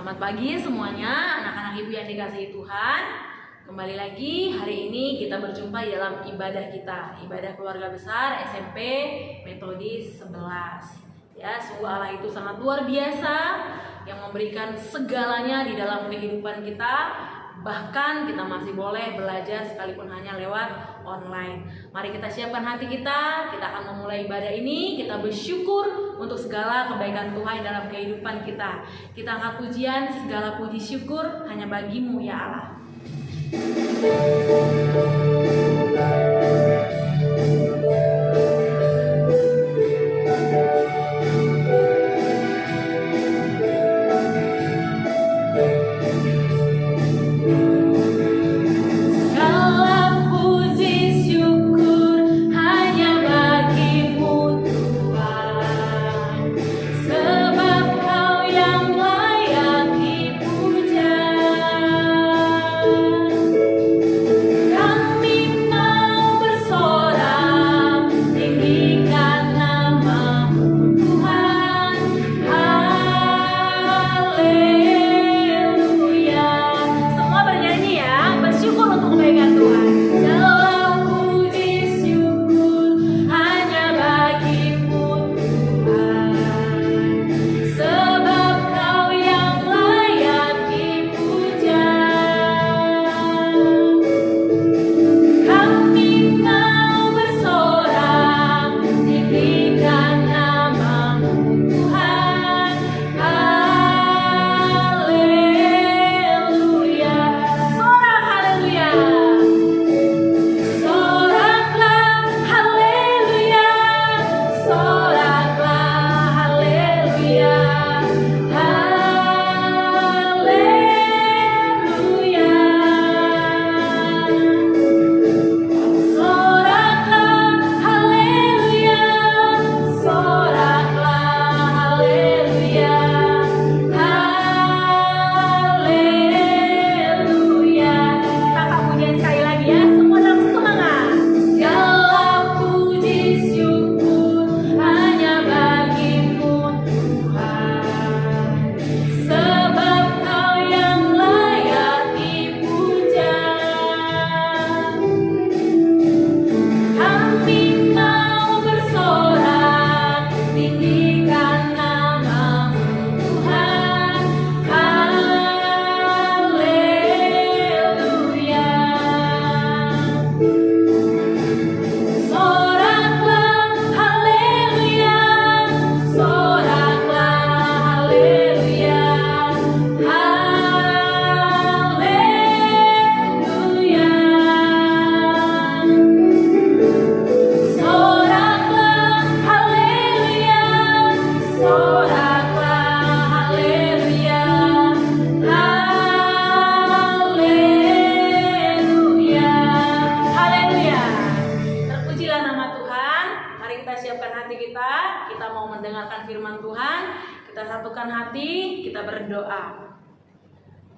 Selamat pagi semuanya, anak-anak ibu yang dikasihi Tuhan. Kembali lagi hari ini kita berjumpa di dalam ibadah kita, ibadah keluarga besar SMP Metodis 11. Ya, sungguh Allah itu sangat luar biasa yang memberikan segalanya di dalam kehidupan kita. Bahkan kita masih boleh belajar sekalipun hanya lewat online. Mari kita siapkan hati kita akan memulai ibadah ini. Kita bersyukur untuk segala kebaikan Tuhan dalam kehidupan kita. Kita angkat pujian, segala puji syukur hanya bagimu ya Allah.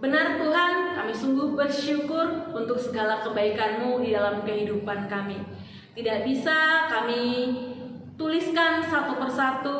Benar Tuhan, kami sungguh bersyukur untuk segala kebaikan-Mu di dalam kehidupan kami. Tidak bisa kami tuliskan satu persatu,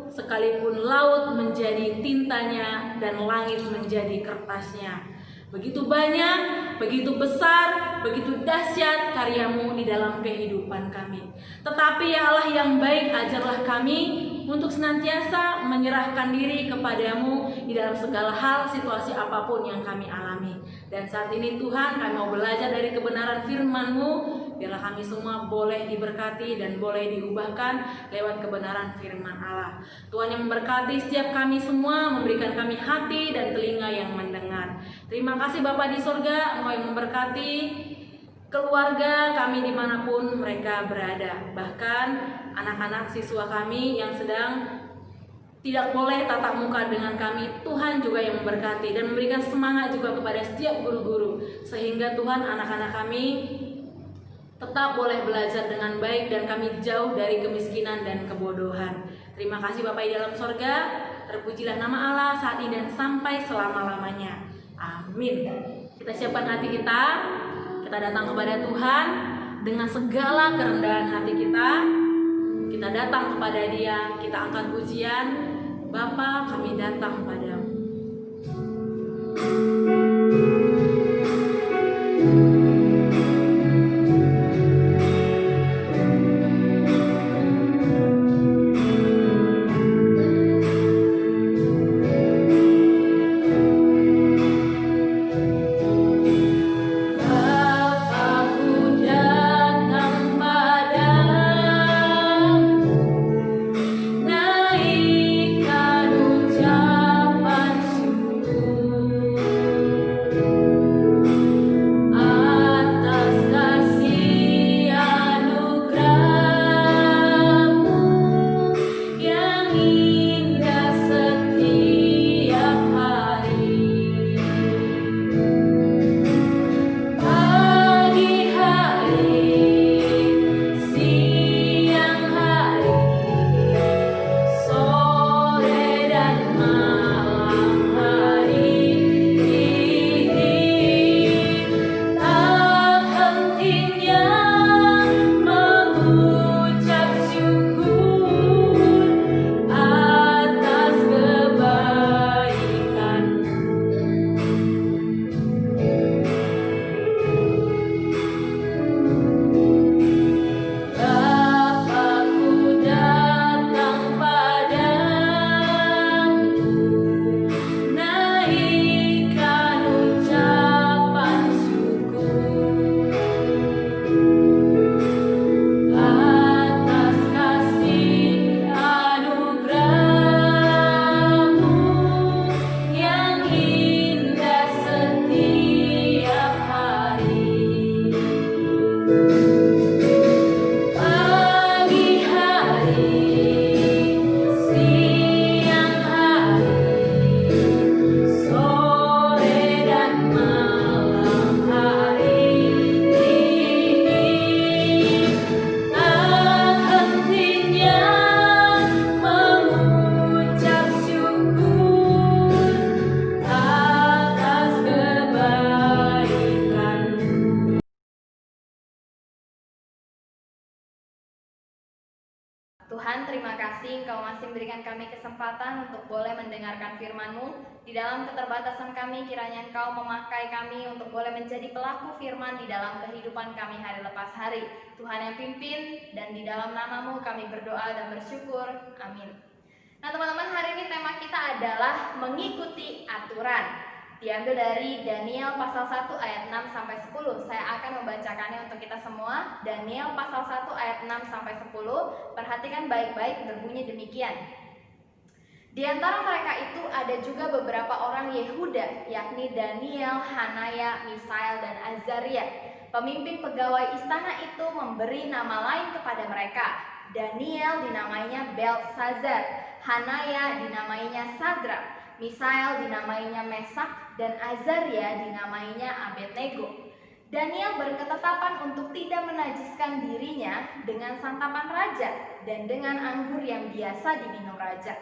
sekalipun laut menjadi tintanya dan langit menjadi kertasnya. Begitu banyak, begitu besar, begitu dahsyat karya-Mu di dalam kehidupan kami. Tetapi ya Allah yang baik, ajarlah kami untuk senantiasa menyerahkan diri kepadamu di dalam segala hal, situasi apapun yang kami alami. Dan saat ini Tuhan, kami mau belajar dari kebenaran firman-Mu. Biarlah kami semua boleh diberkati dan boleh diubahkan lewat kebenaran firman Allah. Tuhan yang memberkati setiap kami semua, memberikan kami hati dan telinga yang mendengar. Terima kasih Bapa di sorga, Engkau yang memberkati keluarga kami dimanapun mereka berada. Bahkan anak-anak siswa kami yang sedang tidak boleh tatap muka dengan kami, Tuhan juga yang memberkati dan memberikan semangat juga kepada setiap guru-guru, sehingga Tuhan anak-anak kami tetap boleh belajar dengan baik dan kami jauh dari kemiskinan dan kebodohan. Terima kasih Bapa di dalam sorga, terpujilah nama Allah saat ini dan sampai selama-lamanya. Amin. Kita siapkan hati kita datang kepada Tuhan dengan segala kerendahan hati kita. Kita datang kepada Dia, kita angkat pujian. Bapa, kami datang padamu. Tuhan, terima kasih Engkau masih memberikan kami kesempatan untuk boleh mendengarkan firman-Mu. Di dalam keterbatasan kami, kiranya Engkau memakai kami untuk boleh menjadi pelaku firman di dalam kehidupan kami hari lepas hari. Tuhan yang pimpin, dan di dalam nama-Mu kami berdoa dan bersyukur. Amin. Nah teman-teman, hari ini tema kita adalah mengikuti aturan. Diambil dari Daniel pasal 1 ayat 6-10. Saya akan membacakannya untuk kita semua. Daniel pasal 1 ayat 6-10. Perhatikan baik-baik, berbunyi demikian. Di antara mereka itu ada juga beberapa orang Yehuda, yakni Daniel, Hanaya, Misael, dan Azaria. Pemimpin pegawai istana itu memberi nama lain kepada mereka. Daniel dinamainya Belsazar, Hanaya dinamainya Sadrak, Misael dinamainya Mesak, dan Azaria dinamainya Abednego. Daniel berketetapan untuk tidak menajiskan dirinya dengan santapan raja dan dengan anggur yang biasa diminum raja.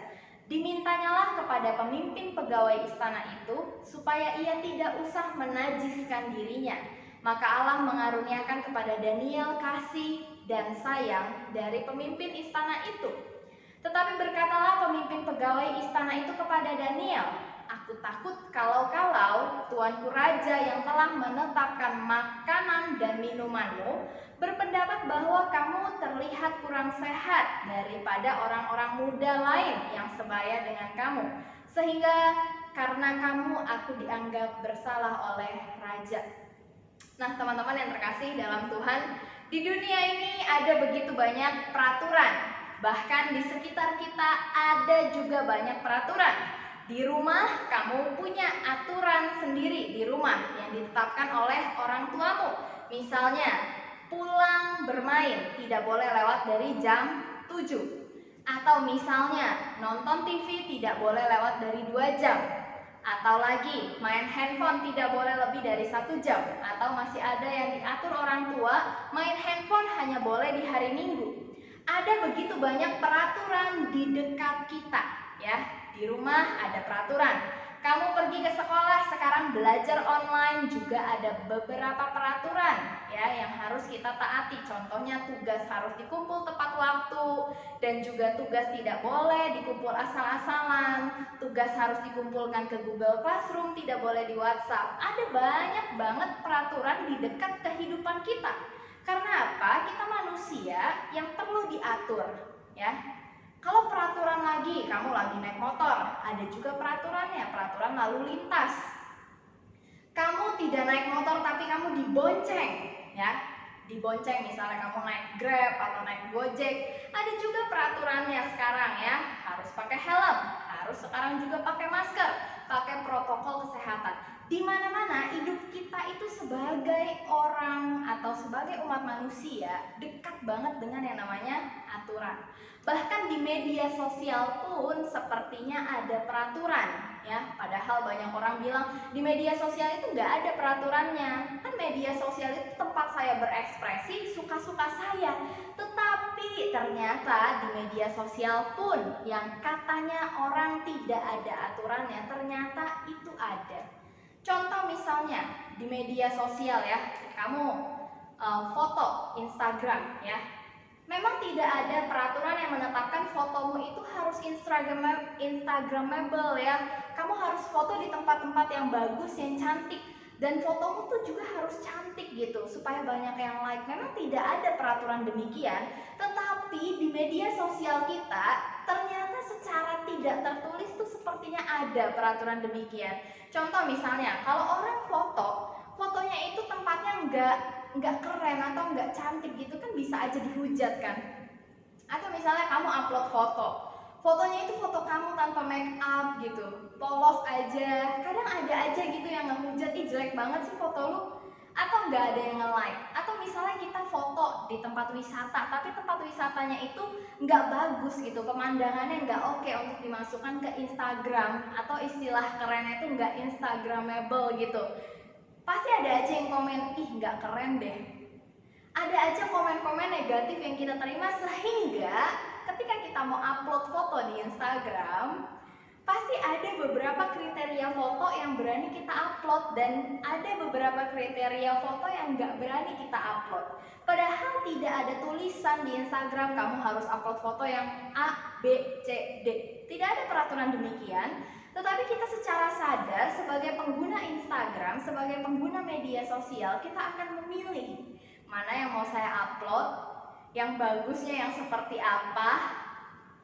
Dimintanyalah kepada pemimpin pegawai istana itu supaya ia tidak usah menajiskan dirinya. Maka Allah mengaruniakan kepada Daniel kasih dan sayang dari pemimpin istana itu. Tetapi berkatalah pemimpin pegawai istana itu kepada Daniel, "Aku takut kalau tuanku raja yang telah menetapkan makanan dan minumanmu berpendapat bahwa kamu terlihat kurang sehat daripada orang-orang muda lain yang sebaya dengan kamu, sehingga karena kamu aku dianggap bersalah oleh raja." Nah teman-teman yang terkasih dalam Tuhan, di dunia ini ada begitu banyak peraturan. Bahkan di sekitar kita ada juga banyak peraturan. Di rumah kamu punya aturan sendiri di rumah yang ditetapkan oleh orang tuamu. Misalnya, pulang bermain tidak boleh lewat dari jam 7. Atau misalnya, nonton TV tidak boleh lewat dari 2 jam. Atau lagi, main handphone tidak boleh lebih dari 1 jam. Atau masih ada yang diatur orang tua, main handphone hanya boleh di hari Minggu. Ada begitu banyak peraturan di dekat kita, ya. Di rumah ada peraturan. Kamu pergi ke sekolah, sekarang belajar online juga ada beberapa peraturan, ya, yang harus kita taati. Contohnya tugas harus dikumpul tepat waktu, dan juga tugas tidak boleh dikumpul asal-asalan. Tugas harus dikumpulkan ke Google Classroom, tidak boleh di WhatsApp. Ada banyak banget peraturan di dekat kehidupan kita. Karena apa? Kita manusia yang perlu diatur, ya. Kalau peraturan lagi, kamu lagi naik motor, ada juga peraturannya, peraturan lalu lintas. Kamu tidak naik motor tapi kamu dibonceng, ya. Dibonceng, misalnya kamu naik Grab atau naik Gojek, ada juga peraturannya sekarang, ya. Harus pakai helm, harus sekarang juga pakai masker, pakai protokol kesehatan. Di mana-mana hidup kita itu sebagai orang atau sebagai umat manusia dekat banget dengan yang namanya aturan. Bahkan di media sosial pun sepertinya ada peraturan, ya. Padahal banyak orang bilang di media sosial itu nggak ada peraturannya. Kan media sosial itu tempat saya berekspresi suka-suka saya. Tetapi ternyata di media sosial pun yang katanya orang tidak ada aturannya, ternyata itu ada. Contoh misalnya di media sosial, ya, kamu foto Instagram, ya. Memang tidak ada peraturan yang menetapkan fotomu itu harus Instagramable, ya. Kamu harus foto di tempat-tempat yang bagus, yang cantik, dan fotomu tuh juga harus cantik gitu supaya banyak yang like. Memang tidak ada peraturan demikian, tetapi di media sosial kita ternyata secara tidak tertulis tuh sepertinya ada peraturan demikian. Contoh misalnya, kalau orang fotonya itu tempatnya nggak keren atau nggak cantik gitu kan bisa aja dihujat kan. Atau misalnya kamu upload fotonya itu foto kamu tanpa make up gitu, polos aja. Kadang ada aja gitu yang ngehujat, "Ih jelek banget sih foto lu," atau nggak ada yang nge-like. Atau misalnya kita foto di tempat wisata, tapi tempat wisatanya itu nggak bagus gitu, pemandangannya nggak oke untuk dimasukkan ke Instagram, atau istilah kerennya itu nggak Instagramable gitu. Pasti ada aja yang komen, "Ih nggak keren deh." Ada aja komen-komen negatif yang kita terima, sehingga ketika kita mau upload foto di Instagram, pasti ada beberapa kriteria foto yang berani kita upload dan ada beberapa kriteria foto yang nggak berani kita upload. Padahal tidak ada tulisan di Instagram kamu harus upload foto yang A, B, C, D. Tidak ada peraturan demikian. Tetapi kita secara sadar sebagai pengguna Instagram, sebagai pengguna media sosial, kita akan memilih mana yang mau saya upload, yang bagusnya yang seperti apa,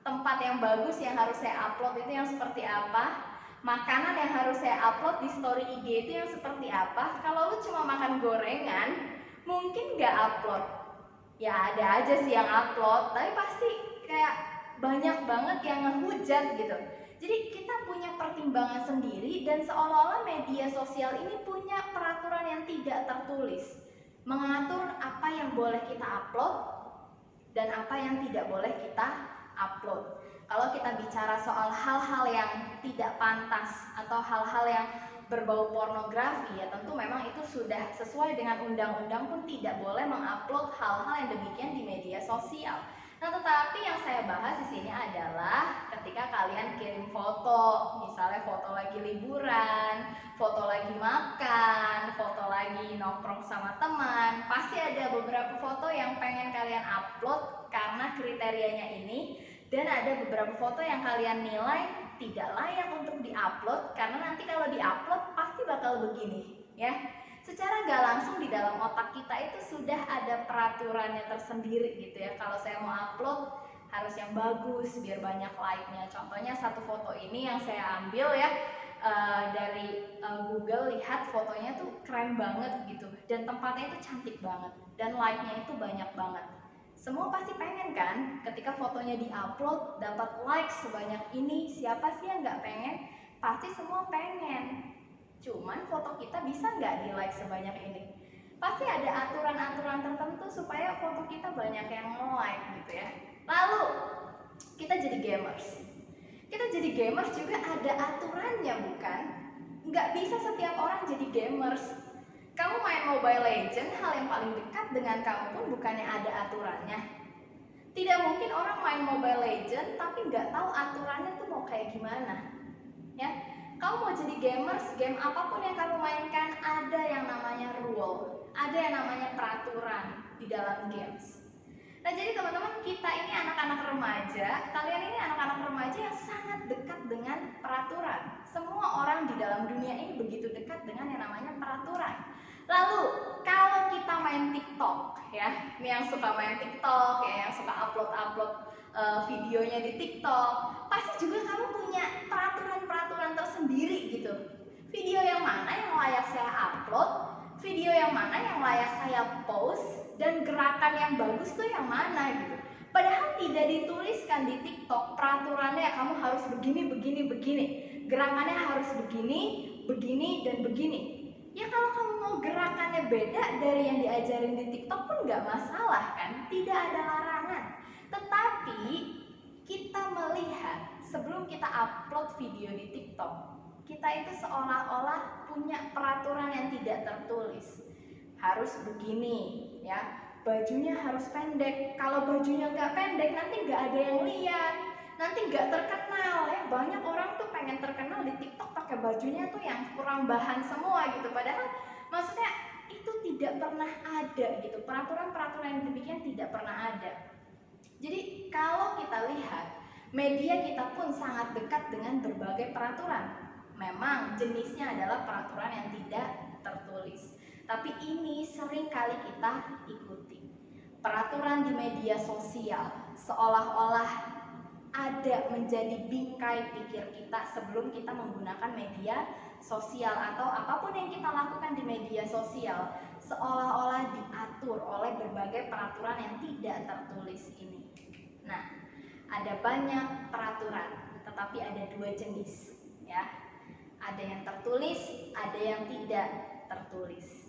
tempat yang bagus yang harus saya upload itu yang seperti apa, makanan yang harus saya upload di story IG itu yang seperti apa. Kalau lu cuma makan gorengan, mungkin nggak upload. Ya ada aja sih yang upload, tapi pasti kayak banyak banget yang ngehujat gitu. Jadi kita punya pertimbangan sendiri dan seolah-olah media sosial ini punya peraturan yang tidak tertulis, mengatur apa yang boleh kita upload dan apa yang tidak boleh kita upload. Kalau kita bicara soal hal-hal yang tidak pantas atau hal-hal yang berbau pornografi, ya tentu memang itu sudah sesuai dengan undang-undang pun tidak boleh mengupload hal-hal yang demikian di media sosial. Nah, tetapi yang saya bahas di sini adalah ketika kalian kirim foto, misalnya foto lagi liburan, foto lagi makan, foto lagi nongkrong sama teman, pasti ada beberapa foto yang pengen kalian upload karena kriterianya ini, dan ada beberapa foto yang kalian nilai tidak layak untuk diupload karena nanti kalau diupload pasti bakal begini, ya. Secara nggak langsung di dalam otak kita itu sudah ada peraturannya tersendiri gitu ya. Kalau saya mau upload harus yang bagus biar banyak like-nya. Contohnya satu foto ini yang saya ambil ya dari Google, lihat fotonya tuh keren banget gitu dan tempatnya itu cantik banget dan like-nya itu banyak banget. Semua pasti pengen kan ketika fotonya diupload dapat like sebanyak ini. Siapa sih yang nggak pengen? Pasti semua pengen. Cuman foto kita bisa nggak di like sebanyak ini? Pasti ada aturan-aturan tertentu supaya foto kita banyak yang nge-like gitu ya. Lalu kita jadi gamers. Kita jadi gamers juga ada aturannya bukan? Nggak bisa setiap orang jadi gamers. Kamu main Mobile Legends, hal yang paling dekat dengan kamu pun bukannya ada aturannya. Tidak mungkin orang main Mobile Legends tapi nggak tahu aturannya tuh mau kayak gimana. Ya, kamu mau jadi gamers, game apapun yang kamu mainkan ada yang namanya rule, ada yang namanya peraturan di dalam games. Nah, jadi teman-teman, kita ini anak-anak remaja, kalian ini anak-anak remaja yang sangat dekat dengan peraturan. Semua orang di dalam dunia ini begitu dekat dengan yang namanya peraturan. Lalu, kalau kita main TikTok, ya, ini yang suka main TikTok, ya, yang suka upload videonya di TikTok, pasti juga kamu punya peraturan-peraturan tersendiri gitu. Video yang mana yang layak saya upload, video yang mana yang layak saya post, dan gerakan yang bagus tuh yang mana gitu. Padahal tidak dituliskan di TikTok peraturannya kamu harus begini, begini, begini. Gerakannya harus begini, begini, dan begini. Ya kalau kamu mau gerakannya beda dari yang diajarin di TikTok pun nggak masalah kan, tidak ada larangan. Tetapi kita melihat sebelum kita upload video di TikTok, kita itu seolah-olah punya peraturan yang tidak tertulis. Harus begini, ya, bajunya harus pendek. Kalau bajunya nggak pendek nanti nggak ada yang lihat, nanti nggak terkenal ya. Banyak orang tuh pengen terkenal di TikTok pakai bajunya tuh yang kurang bahan semua gitu. Padahal maksudnya itu tidak pernah ada gitu. Peraturan-peraturan yang demikian tidak pernah ada. Jadi kalau kita lihat, media kita pun sangat dekat dengan berbagai peraturan. Memang jenisnya adalah peraturan yang tidak tertulis. Tapi ini sering kali kita ikuti. Peraturan di media sosial seolah-olah ada menjadi bingkai pikir kita sebelum kita menggunakan media sosial atau apapun yang kita lakukan di media sosial, seolah-olah diatur oleh berbagai peraturan yang tidak tertulis ini. Nah, ada banyak peraturan, tetapi ada dua jenis, ya. Ada yang tertulis, ada yang tidak tertulis.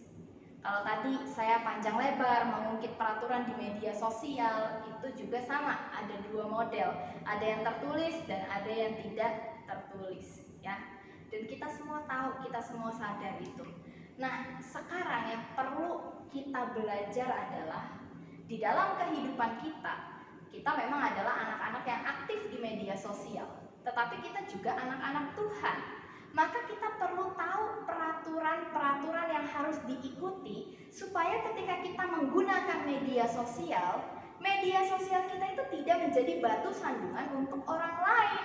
Kalau tadi saya panjang lebar mengungkit peraturan di media sosial, itu juga sama, ada dua model, ada yang tertulis dan ada yang tidak tertulis, ya. Dan kita semua tahu, kita semua sadar itu. Nah, sekarang yang perlu kita belajar adalah di dalam kehidupan kita memang adalah anak-anak yang aktif di media sosial. tetapi kita juga anak-anak Tuhan. Maka kita perlu tahu peraturan-peraturan yang harus diikuti supaya ketika kita menggunakan media sosial kita itu tidak menjadi batu sandungan untuk orang lain.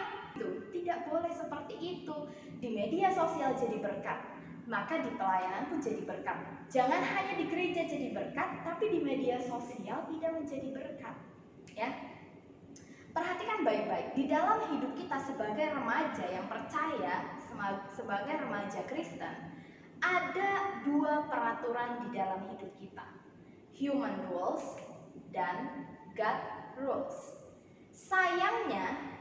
Tidak boleh seperti itu. Di media sosial jadi berkat, maka di pelayanan pun jadi berkat. Jangan hanya di gereja jadi berkat, tapi di media sosial tidak menjadi berkat. Ya, perhatikan baik-baik, di dalam hidup kita sebagai remaja yang percaya, sebagai remaja Kristen, ada dua peraturan di dalam hidup kita, human rules dan God rules. Sayangnya,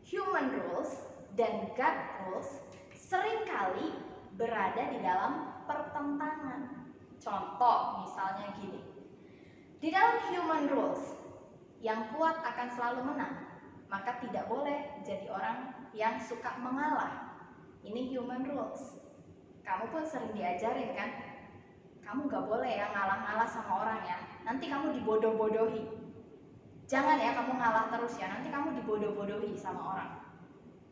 human rules dan God rules seringkali berada di dalam pertentangan. Contoh misalnya gini, di dalam human rules, yang kuat akan selalu menang, maka tidak boleh jadi orang yang suka mengalah. Ini human rules. Kamu pun sering diajarin kan, kamu gak boleh ya ngalah-ngalah sama orang ya, nanti kamu dibodoh-bodohi. Jangan ya kamu ngalah terus ya, nanti kamu dibodoh-bodohi sama orang.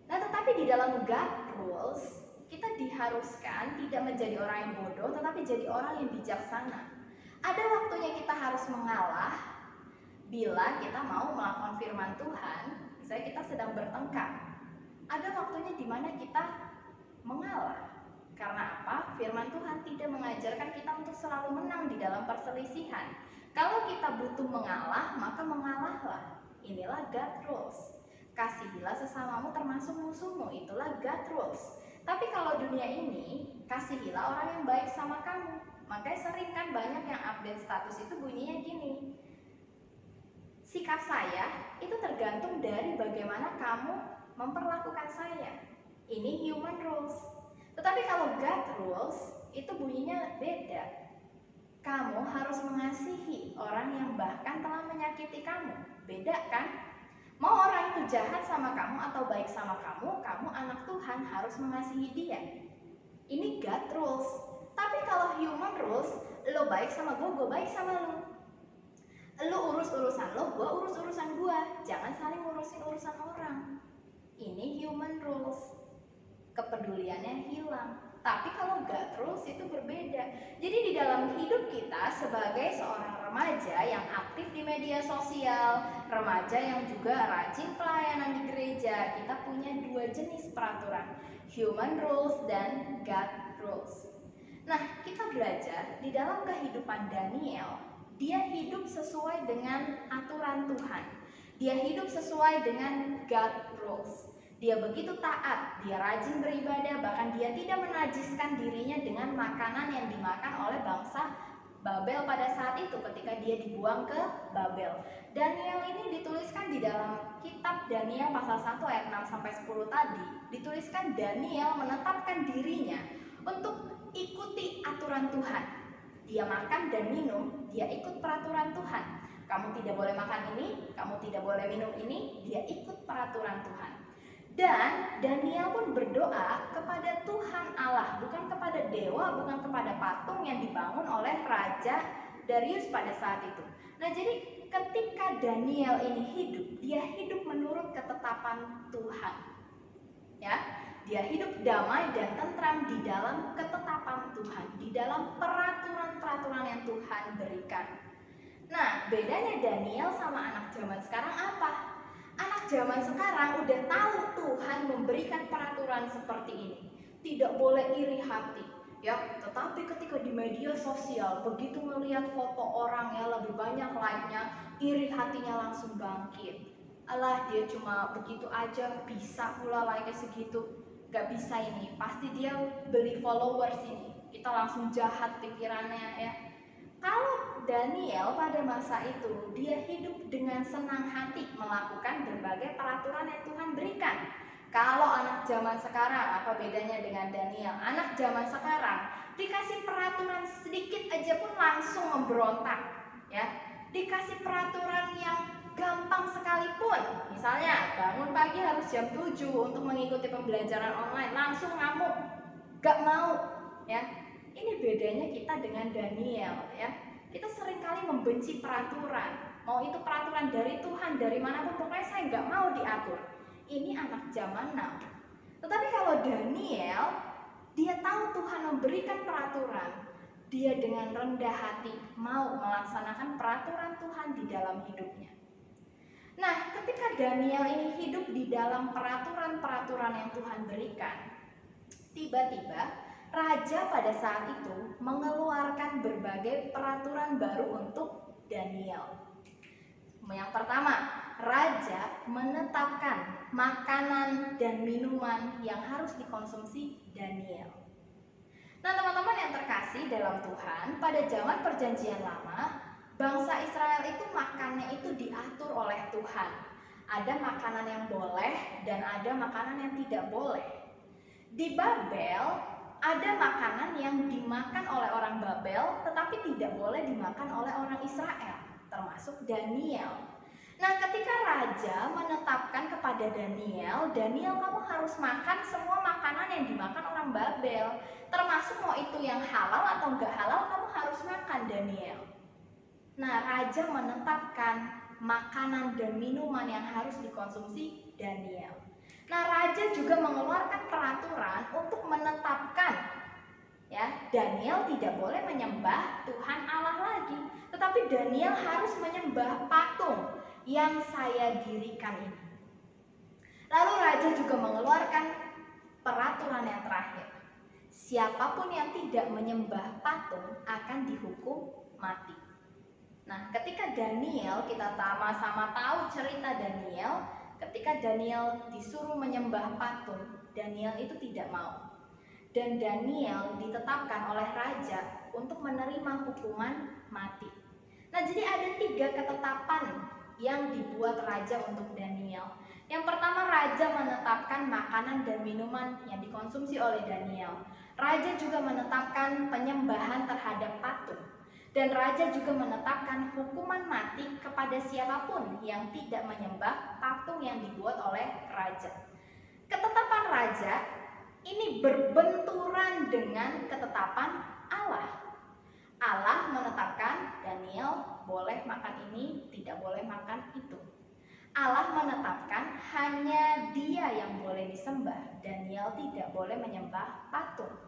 Nah, tetapi di dalam God rules, kita diharuskan tidak menjadi orang yang bodoh, tetapi jadi orang yang bijaksana. Ada waktunya kita harus mengalah bila kita mau melakukan firman Tuhan. Misalnya kita sedang bertengkar, ada waktunya di mana kita mengalah. Karena apa? Firman Tuhan tidak mengajarkan kita untuk selalu menang di dalam perselisihan. Kalau kita butuh mengalah, maka mengalahlah. Inilah God rules. Kasihilah sesamamu termasuk musuhmu, itulah God rules. Tapi kalau dunia ini, kasihilah orang yang baik sama kamu. Makanya sering kan banyak yang update status itu bunyinya gini, sikap saya itu tergantung dari bagaimana kamu memperlakukan saya. Ini human rules. Tetapi kalau God rules, itu bunyinya beda. Kamu harus mengasihi orang yang bahkan telah menyakiti kamu. Beda kan? Mau orang itu jahat sama kamu atau baik sama kamu, kamu anak Tuhan harus mengasihi dia. Ini God rules. Tapi kalau human rules, lo baik sama gue baik sama lo. Lo urus urusan lo, gue urus urusan gue. Jangan saling ngurusin urusan orang. Ini human rules. Kepeduliannya hilang. Tapi kalau God rules itu berbeda. Jadi di dalam hidup kita sebagai seorang remaja yang aktif di media sosial, remaja yang juga rajin pelayanan di gereja, kita punya dua jenis peraturan, human rules dan God rules. Nah, kita belajar di dalam kehidupan Daniel, dia hidup sesuai dengan aturan Tuhan. Dia hidup sesuai dengan God rules. Dia begitu taat, dia rajin beribadah, bahkan dia tidak menajiskan dirinya dengan makanan yang dimakan oleh bangsa Babel pada saat itu ketika dia dibuang ke Babel. Daniel ini dituliskan di dalam kitab Daniel pasal 1 ayat 6 sampai 10 tadi, dituliskan Daniel menetapkan dirinya untuk ikuti aturan Tuhan. Dia makan dan minum, dia ikut peraturan Tuhan. Kamu tidak boleh makan ini, kamu tidak boleh minum ini, dia ikut peraturan Tuhan. Dan Daniel pun berdoa kepada Tuhan Allah, bukan kepada dewa, bukan kepada patung yang dibangun oleh Raja Darius pada saat itu. Nah, jadi ketika Daniel ini hidup, dia hidup menurut ketetapan Tuhan. Ya, dia hidup damai dan tentram di dalam ketetapan Tuhan, di dalam peraturan-peraturan yang Tuhan berikan. Nah, bedanya Daniel sama anak zaman sekarang apa? Anak zaman sekarang udah tahu Tuhan memberikan peraturan seperti ini. Tidak boleh iri hati, ya. Tetapi ketika di media sosial begitu melihat foto orang ya lebih banyak like-nya, iri hatinya langsung bangkit. Alah, dia cuma begitu aja bisa pula like-nya segitu. Gak bisa ini, pasti dia beli followers ini. Kita langsung jahat pikirannya ya. Kalau Daniel pada masa itu, dia hidup dengan senang hati melakukan berbagai peraturan yang Tuhan berikan. Kalau anak zaman sekarang, apa bedanya dengan Daniel? Anak zaman sekarang dikasih peraturan sedikit aja pun langsung memberontak, ya. Dikasih peraturan yang gampang sekalipun, misalnya bangun pagi harus jam 7 untuk mengikuti pembelajaran online, langsung ngamuk, gak mau, ya. Ini bedanya kita dengan Daniel, ya. Kita seringkali membenci peraturan, mau itu peraturan dari Tuhan, dari manapun, pokoknya saya nggak mau diatur. ini anak zaman now. Tetapi kalau Daniel, dia tahu Tuhan memberikan peraturan, dia dengan rendah hati mau melaksanakan peraturan Tuhan di dalam hidupnya. Nah, ketika Daniel ini hidup di dalam peraturan-peraturan yang Tuhan berikan, tiba-tiba raja pada saat itu mengeluarkan berbagai peraturan baru untuk Daniel. Yang pertama, raja menetapkan makanan dan minuman yang harus dikonsumsi Daniel. Nah, teman-teman yang terkasih dalam Tuhan, pada zaman Perjanjian Lama, bangsa Israel itu makannya itu diatur oleh Tuhan. Ada makanan yang boleh dan ada makanan yang tidak boleh. Di Babel, ada makanan yang dimakan oleh orang Babel tetapi tidak boleh dimakan oleh orang Israel, termasuk Daniel. Nah, ketika raja menetapkan kepada Daniel, kamu harus makan semua makanan yang dimakan orang Babel, termasuk mau itu yang halal atau enggak halal, kamu harus makan, Daniel. Nah, raja menetapkan makanan dan minuman yang harus dikonsumsi Daniel. Nah, raja juga mengeluarkan peraturan untuk menetapkan, ya, Daniel tidak boleh menyembah Tuhan Allah lagi, tetapi Daniel harus menyembah patung yang saya dirikan ini. Lalu raja juga mengeluarkan peraturan yang terakhir. Siapapun yang tidak menyembah patung akan dihukum mati. Nah, ketika Daniel, kita sama-sama tahu cerita Daniel, ketika Daniel disuruh menyembah patung, Daniel itu tidak mau. Dan Daniel ditetapkan oleh raja untuk menerima hukuman mati. Nah, jadi ada 3 ketetapan yang dibuat raja untuk Daniel. Yang pertama, raja menetapkan makanan dan minuman yang dikonsumsi oleh Daniel. Raja juga menetapkan penyembahan terhadap patung. Dan raja juga menetapkan hukuman mati kepada siapapun yang tidak menyembah patung yang dibuat oleh raja. Ketetapan raja ini berbenturan dengan ketetapan Allah. Allah menetapkan Daniel boleh makan ini, tidak boleh makan itu. Allah menetapkan hanya dia yang boleh disembah, Daniel tidak boleh menyembah patung.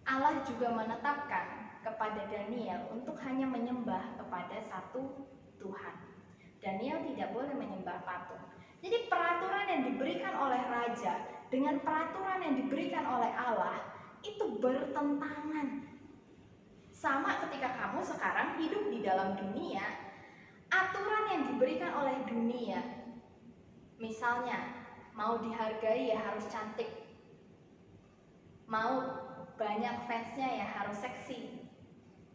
Allah juga menetapkan kepada Daniel untuk hanya menyembah kepada satu Tuhan. Daniel tidak boleh menyembah patung. Jadi peraturan yang diberikan oleh raja dengan peraturan yang diberikan oleh Allah itu bertentangan. Sama ketika kamu sekarang hidup di dalam dunia, aturan yang diberikan oleh dunia, misalnya mau dihargai ya harus cantik, mau banyak fansnya ya harus seksi.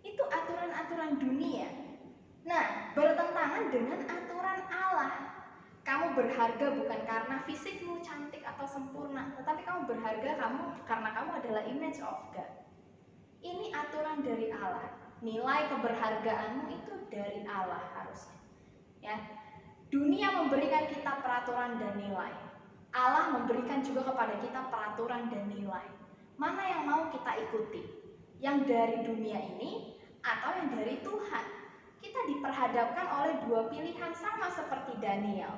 Itu aturan-aturan dunia. Nah, bertentangan dengan aturan Allah. Kamu berharga bukan karena fisikmu cantik atau sempurna, tetapi kamu berharga karena kamu adalah image of God. Ini aturan dari Allah. Nilai keberhargaanmu itu dari Allah harusnya. Ya. Dunia memberikan kita peraturan dan nilai. Allah memberikan juga kepada kita peraturan dan nilai. Mana yang mau kita ikuti? Yang dari dunia ini atau yang dari Tuhan? Kita diperhadapkan oleh 2 pilihan sama seperti Daniel.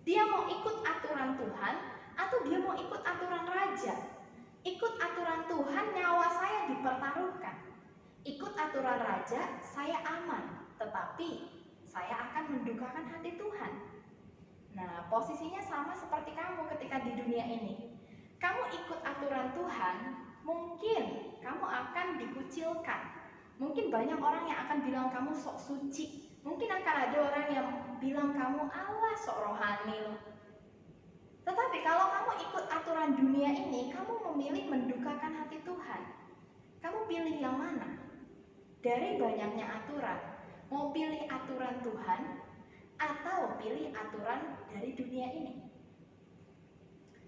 Dia mau ikut aturan Tuhan atau dia mau ikut aturan raja? Ikut aturan Tuhan, nyawa saya dipertaruhkan. Ikut aturan raja, saya aman, tetapi saya akan mendukakan hati Tuhan. Nah, posisinya sama seperti kamu ketika di dunia ini. Kamu ikut aturan Tuhan, mungkin kamu akan dikucilkan. Mungkin banyak orang yang akan bilang kamu sok suci. Mungkin akan ada orang yang bilang kamu Allah sok rohani loh. Tetapi kalau kamu ikut aturan dunia ini, kamu memilih mendukakan hati Tuhan. Kamu pilih yang mana? Dari banyaknya aturan, mau pilih aturan Tuhan atau pilih aturan dari dunia ini?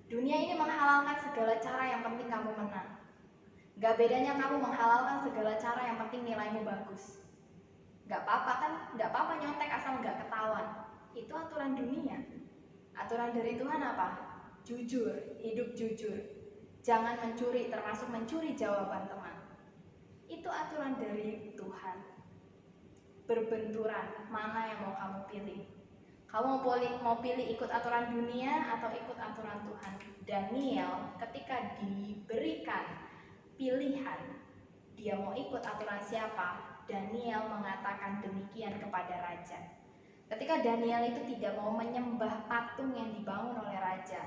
Dunia ini menghalalkan segala cara yang penting kamu menang. Gak bedanya kamu menghalalkan segala cara yang penting nilaimu bagus. Gak apa-apa kan? Gak apa-apa nyontek asal gak ketahuan. Itu aturan dunia. Aturan dari Tuhan apa? Jujur, hidup jujur. Jangan mencuri, termasuk mencuri jawaban teman. Itu aturan dari Tuhan. Berbenturan, mana yang mau kamu pilih? Kamu mau pilih ikut aturan dunia atau ikut aturan Tuhan? Daniel ketika diberikan pilihan dia mau ikut aturan siapa, Daniel mengatakan demikian kepada raja. Ketika Daniel itu tidak mau menyembah patung yang dibangun oleh raja,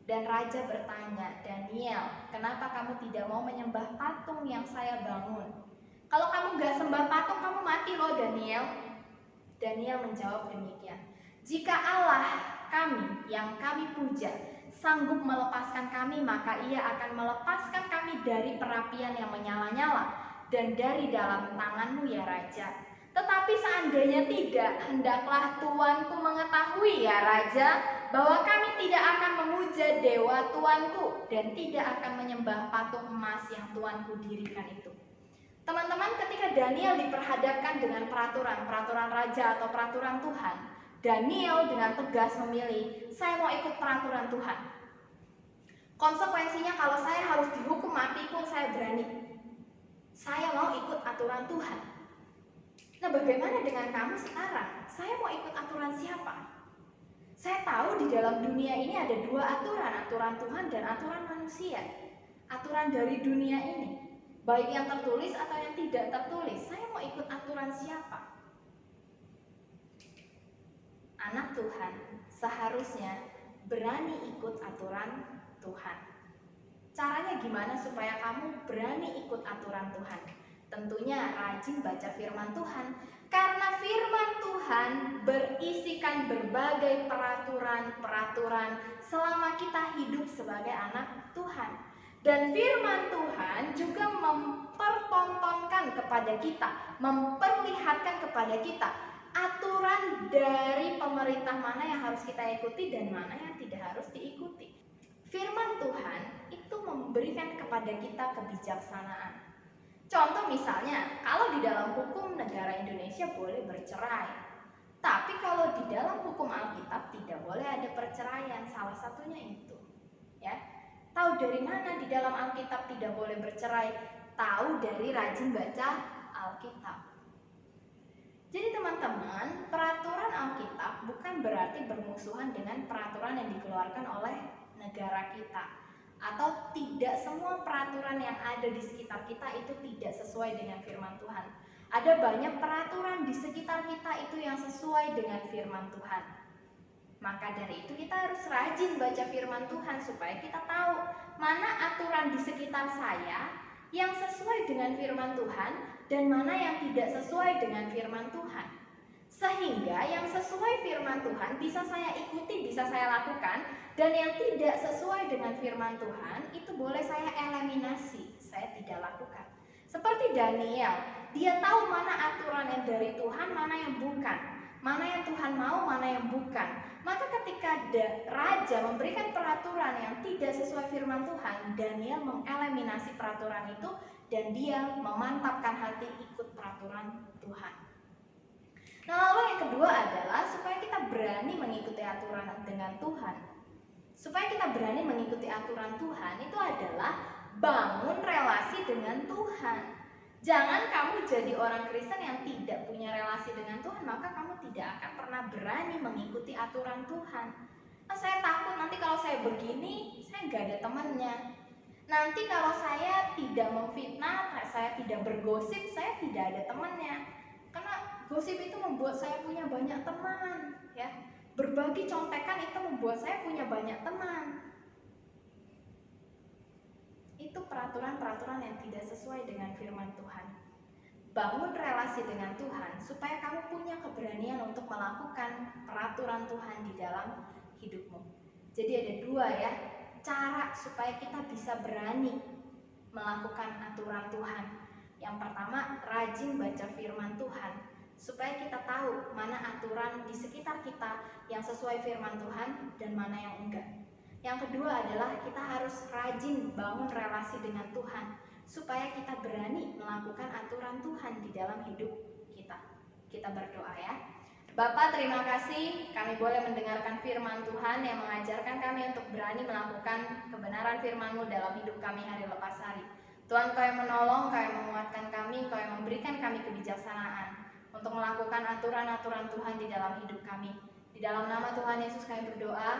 dan raja bertanya, Daniel, kenapa kamu tidak mau menyembah patung yang saya bangun? Kalau kamu gak sembah patung, kamu mati loh Daniel. Daniel menjawab demikian, jika Allah kami yang kami puja sanggup melepaskan kami, maka ia akan melepaskan kami dari perapian yang menyala-nyala dan dari dalam tanganmu ya Raja. Tetapi seandainya tidak, hendaklah tuanku mengetahui ya Raja, bahwa kami tidak akan memuja dewa tuanku dan tidak akan menyembah patung emas yang tuanku dirikan itu. Teman-teman, ketika Daniel diperhadapkan dengan peraturan raja atau peraturan Tuhan, Daniel dengan tegas memilih, saya mau ikut peraturan Tuhan. Konsekuensinya kalau saya harus dihukum mati pun saya berani. Saya mau ikut aturan Tuhan. Nah, bagaimana dengan kamu sekarang? Saya mau ikut aturan siapa? Saya tahu di dalam dunia ini ada dua aturan, aturan Tuhan dan aturan manusia. Aturan dari dunia ini, baik yang tertulis atau yang tidak tertulis. Saya mau ikut aturan siapa? Anak Tuhan seharusnya berani ikut aturan Tuhan. Caranya gimana supaya kamu berani ikut aturan Tuhan? Tentunya rajin baca firman Tuhan, karena firman Tuhan berisikan berbagai peraturan-peraturan selama kita hidup sebagai anak Tuhan. Dan firman Tuhan juga mempertontonkan kepada kita, memperlihatkan kepada kita aturan dari pemerintah mana yang harus kita ikuti dan mana yang tidak harus diikuti. Firman Tuhan itu memberikan kepada kita kebijaksanaan. Contoh misalnya, kalau di dalam hukum negara Indonesia boleh bercerai, tapi kalau di dalam hukum Alkitab tidak boleh ada perceraian, salah satunya itu. Ya, tahu dari mana di dalam Alkitab tidak boleh bercerai? Tahu dari rajin baca Alkitab. Jadi teman-teman, peraturan Alkitab bukan berarti bermusuhan dengan peraturan yang dikeluarkan oleh negara kita, atau tidak semua peraturan yang ada di sekitar kita itu tidak sesuai dengan firman Tuhan. Ada banyak peraturan di sekitar kita itu yang sesuai dengan firman Tuhan. Maka dari itu kita harus rajin baca firman Tuhan supaya kita tahu mana aturan di sekitar saya yang sesuai dengan firman Tuhan dan mana yang tidak sesuai dengan firman Tuhan. Sehingga yang sesuai firman Tuhan bisa saya ikuti, bisa saya lakukan, dan yang tidak sesuai dengan firman Tuhan itu boleh saya eliminasi, saya tidak lakukan. Seperti Daniel, dia tahu mana aturan yang dari Tuhan, mana yang bukan, mana yang Tuhan mau, mana yang bukan. Maka ketika raja memberikan peraturan yang tidak sesuai firman Tuhan, Daniel mengeliminasi peraturan itu dan dia memantapkan hati ikut peraturan Tuhan. Nah, lalu yang kedua adalah supaya kita berani mengikuti aturan dengan Tuhan. Supaya kita berani mengikuti aturan Tuhan itu adalah bangun relasi dengan Tuhan. Jangan kamu jadi orang Kristen yang tidak punya relasi dengan Tuhan, maka kamu tidak akan pernah berani mengikuti aturan Tuhan. Nah, saya takut nanti kalau saya begini, saya nggak ada temannya. Nanti kalau saya tidak memfitnah, saya tidak bergosip, saya tidak ada temannya. Karena gosip itu membuat saya punya banyak teman, ya. Berbagi contekan itu membuat saya punya banyak teman. Itu peraturan-peraturan yang tidak sesuai dengan firman Tuhan. Bangun relasi dengan Tuhan supaya kamu punya keberanian untuk melakukan peraturan Tuhan di dalam hidupmu. Jadi ada dua ya, cara supaya kita bisa berani melakukan aturan Tuhan. Yang pertama, rajin baca firman Tuhan supaya kita tahu mana aturan di sekitar kita yang sesuai firman Tuhan dan mana yang enggak. Yang kedua adalah kita harus rajin bangun relasi dengan Tuhan supaya kita berani melakukan aturan Tuhan di dalam hidup kita. Kita berdoa ya. Bapa, terima kasih kami boleh mendengarkan firman Tuhan yang mengajarkan kami untuk berani melakukan kebenaran firman-Mu dalam hidup kami hari lepas hari. Tuhan, Kau yang menolong, Kau yang menguatkan kami, Kau yang memberikan kami kebijaksanaan untuk melakukan aturan-aturan Tuhan di dalam hidup kami. Di Di dalam nama Tuhan Yesus kami berdoa.